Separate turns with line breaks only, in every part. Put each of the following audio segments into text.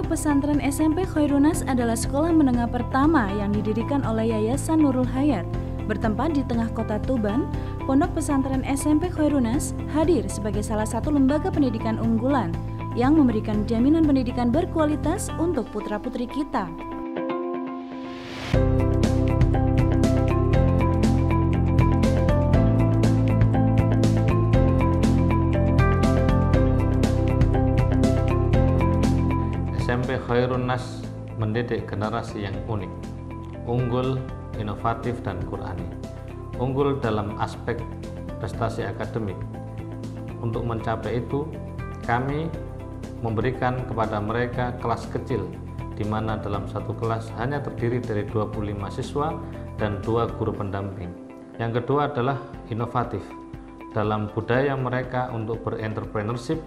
Pondok Pesantren SMP Khairun-Nas adalah sekolah menengah pertama yang didirikan oleh Yayasan Nurul Hayat. Bertempat di tengah kota Tuban, Pondok Pesantren SMP Khairun-Nas hadir sebagai salah satu lembaga pendidikan unggulan yang memberikan jaminan pendidikan berkualitas untuk putra-putri kita.
SMP Khairun-Nas mendidik generasi yang unik, unggul, inovatif, dan Qur'ani. Unggul dalam aspek prestasi akademik. Untuk mencapai itu, kami memberikan kepada mereka kelas kecil, di mana dalam satu kelas hanya terdiri dari 25 siswa dan 2 guru pendamping. Yang kedua adalah inovatif dalam budaya mereka untuk berentrepreneurship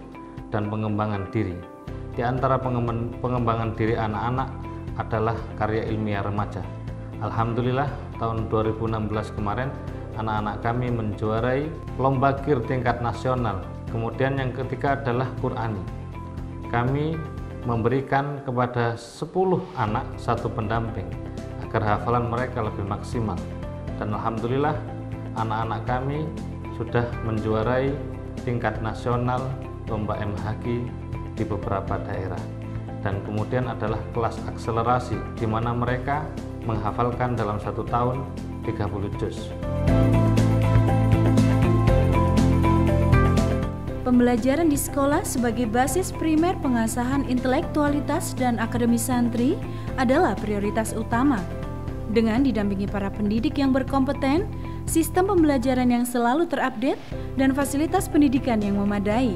dan pengembangan diri. Di antara pengembangan diri anak-anak adalah karya ilmiah remaja. Alhamdulillah tahun 2016 kemarin anak-anak kami menjuarai lomba KIR tingkat nasional. Kemudian yang ketiga adalah Qur'ani. Kami memberikan kepada 10 anak satu pendamping agar hafalan mereka lebih maksimal. Dan alhamdulillah anak-anak kami sudah menjuarai tingkat nasional lomba MHQ di beberapa daerah. Dan kemudian adalah kelas akselerasi, di mana mereka menghafalkan dalam 1 tahun 30 juz.
Pembelajaran di sekolah sebagai basis primer pengasahan intelektualitas dan akademis santri adalah prioritas utama. Dengan didampingi para pendidik yang berkompeten, sistem pembelajaran yang selalu terupdate, dan fasilitas pendidikan yang memadai.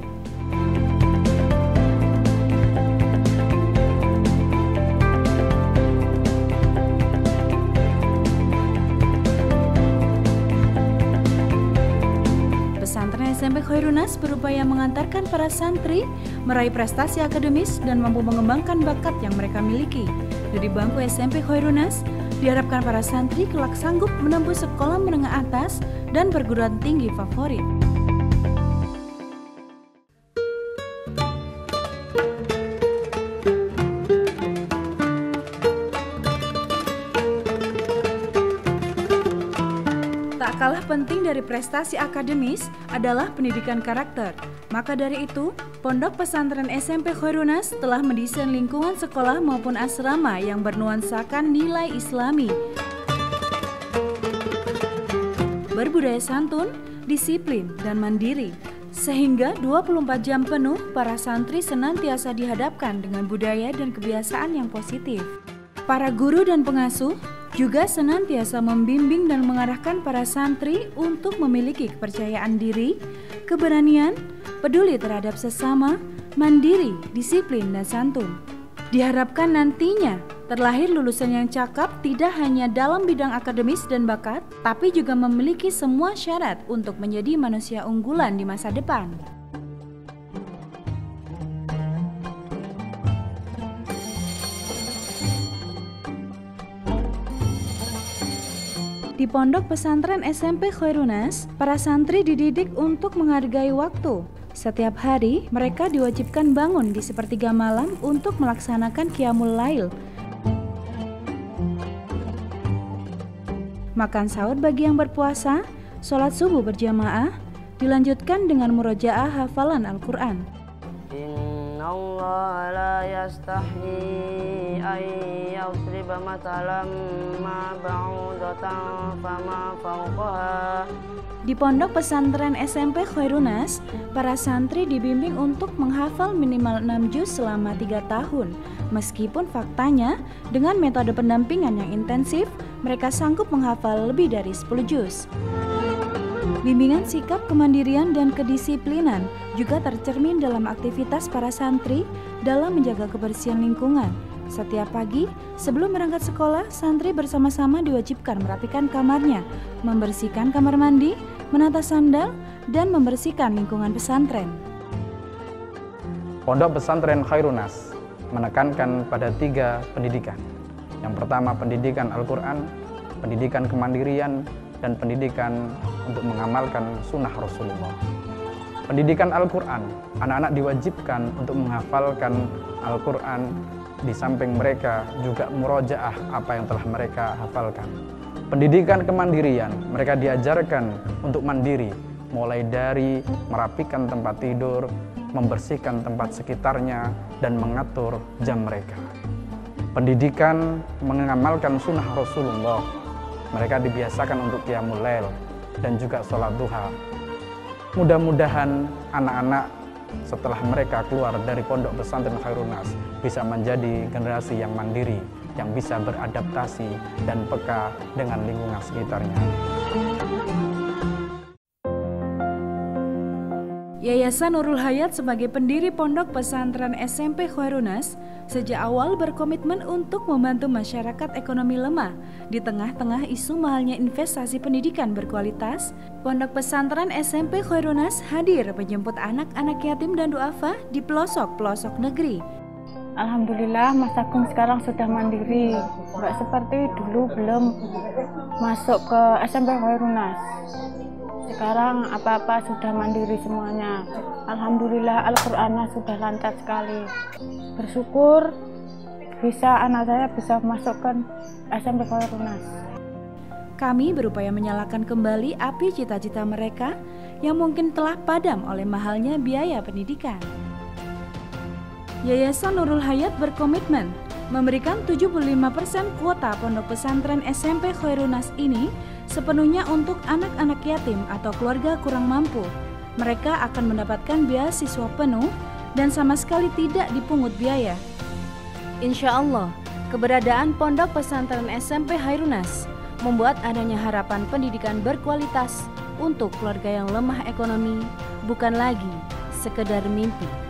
Pesantren SMP Khairun-Nas berupaya mengantarkan para santri meraih prestasi akademis dan mampu mengembangkan bakat yang mereka miliki. Dari bangku SMP Khairun-Nas, diharapkan para santri kelak sanggup menempuh sekolah menengah atas dan perguruan tinggi favorit. Tak kalah penting dari prestasi akademis adalah pendidikan karakter. Maka dari itu, Pondok Pesantren SMP Khairun-Nas telah mendesain lingkungan sekolah maupun asrama yang bernuansakan nilai Islami, berbudaya santun, disiplin, dan mandiri. Sehingga 24 jam penuh para santri senantiasa dihadapkan dengan budaya dan kebiasaan yang positif. Para guru dan pengasuh juga senantiasa membimbing dan mengarahkan para santri untuk memiliki kepercayaan diri, keberanian, peduli terhadap sesama, mandiri, disiplin, dan santun. Diharapkan nantinya terlahir lulusan yang cakap tidak hanya dalam bidang akademis dan bakat, tapi juga memiliki semua syarat untuk menjadi manusia unggulan di masa depan. Di Pondok Pesantren SMP Khairun-Nas, para santri dididik untuk menghargai waktu. Setiap hari, mereka diwajibkan bangun di sepertiga malam untuk melaksanakan qiyamul lail. Makan sahur bagi yang berpuasa, sholat subuh berjamaah, dilanjutkan dengan murojaah hafalan Al-Quran.
Allah la yastahi ay yusriba matalam ma ba'udatan fama fawqaha.
Di Pondok Pesantren SMP Khairun-Nas, para santri dibimbing untuk menghafal minimal 6 juz selama 3 tahun. Meskipun faktanya, dengan metode pendampingan yang intensif, mereka sanggup menghafal lebih dari 10 juz. Bimbingan sikap kemandirian dan kedisiplinan juga tercermin dalam aktivitas para santri dalam menjaga kebersihan lingkungan. Setiap pagi, sebelum berangkat sekolah, santri bersama-sama diwajibkan merapikan kamarnya, membersihkan kamar mandi, menata sandal, dan membersihkan lingkungan pesantren.
Pondok Pesantren Khairun-Nas menekankan pada 3 pendidikan. Yang pertama, pendidikan Al-Quran, pendidikan kemandirian, dan pendidikan untuk mengamalkan sunnah Rasulullah. Pendidikan Al-Quran, anak-anak diwajibkan untuk menghafalkan Al-Quran di samping mereka juga murojaah apa yang telah mereka hafalkan. Pendidikan kemandirian, mereka diajarkan untuk mandiri, mulai dari merapikan tempat tidur, membersihkan tempat sekitarnya, dan mengatur jam mereka. Pendidikan mengamalkan sunnah Rasulullah, mereka dibiasakan untuk qiyamul lail dan juga sholat duha. Mudah-mudahan anak-anak setelah mereka keluar dari pondok pesantren Khairun Nas bisa menjadi generasi yang mandiri, yang bisa beradaptasi dan peka dengan lingkungan sekitarnya.
Yayasan Nurul Hayat sebagai pendiri Pondok Pesantren SMP Khairun Nas sejak awal berkomitmen untuk membantu masyarakat ekonomi lemah. Di tengah-tengah isu mahalnya investasi pendidikan berkualitas, Pondok Pesantren SMP Khairun Nas hadir menjemput anak-anak yatim dan duafa di pelosok-pelosok negeri.
Alhamdulillah Mas Agung sekarang sudah mandiri, nggak seperti dulu belum masuk ke SMP Khairun Nas. Sekarang apa-apa sudah mandiri semuanya. Alhamdulillah Al-Qur'annya sudah lancar sekali. Bersyukur bisa anak saya bisa masukkan SMP Khairun Nas.
Kami berupaya menyalakan kembali api cita-cita mereka yang mungkin telah padam oleh mahalnya biaya pendidikan. Yayasan Nurul Hayat berkomitmen memberikan 75% kuota pondok pesantren SMP Khairun Nas ini sepenuhnya untuk anak-anak yatim atau keluarga kurang mampu. Mereka akan mendapatkan beasiswa penuh dan sama sekali tidak dipungut biaya. Insya Allah, keberadaan pondok pesantren SMP Khairun Nas membuat adanya harapan pendidikan berkualitas untuk keluarga yang lemah ekonomi, bukan lagi sekedar mimpi.